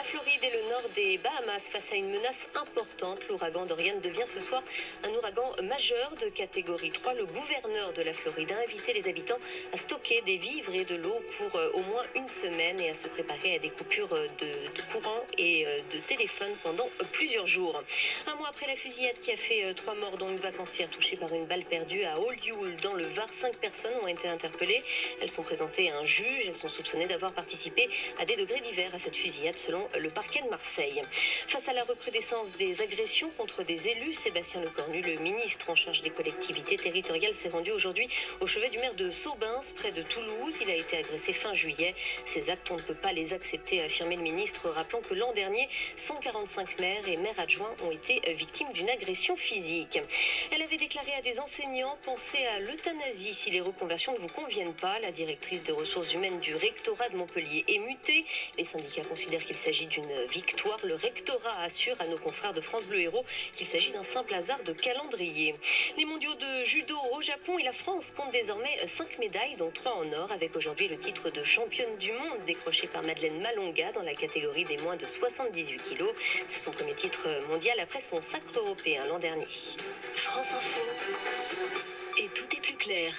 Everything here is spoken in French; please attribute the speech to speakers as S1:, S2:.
S1: Floride et le nord des Bahamas face à une menace importante. L'ouragan Dorian devient ce soir un ouragan majeur de catégorie 3. Le gouverneur de la Floride a invité les habitants à stocker des vivres et de l'eau pour au moins une semaine et à se préparer à des coupures de courant et de téléphone pendant plusieurs jours. Un mois après la fusillade qui a fait 3 morts, dont une vacancière touchée par une balle perdue à Olioul dans le Var, 5 personnes ont été interpellées. Elles sont présentées à un juge. Elles sont soupçonnées d'avoir participé à des degrés divers à cette fusillade selon le parquet de Marseille. Face à la recrudescence des agressions contre des élus, Sébastien Lecornu, le ministre en charge des collectivités territoriales, s'est rendu aujourd'hui au chevet du maire de Saubins, près de Toulouse. Il a été agressé fin juillet. Ces actes, on ne peut pas les accepter, a affirmé le ministre, rappelant que l'an dernier, 145 maires et maires adjoints ont été victimes d'une agression physique. Elle avait déclaré à des enseignants: pensez à l'euthanasie si les reconversions ne vous conviennent pas. La directrice des ressources humaines du rectorat de Montpellier est mutée. Les syndicats considèrent qu'il s'agit d'une victoire. Le rectorat assure à nos confrères de France Bleu Héros qu'il s'agit d'un simple hasard de calendrier. Les mondiaux de judo au Japon et la France comptent désormais 5 médailles, dont 3 en or, avec aujourd'hui le titre de championne du monde décroché par Madeleine Malonga dans la catégorie des moins de 78 kilos. C'est son premier titre mondial après son sacre européen l'an dernier. France Info. Et tout est plus clair.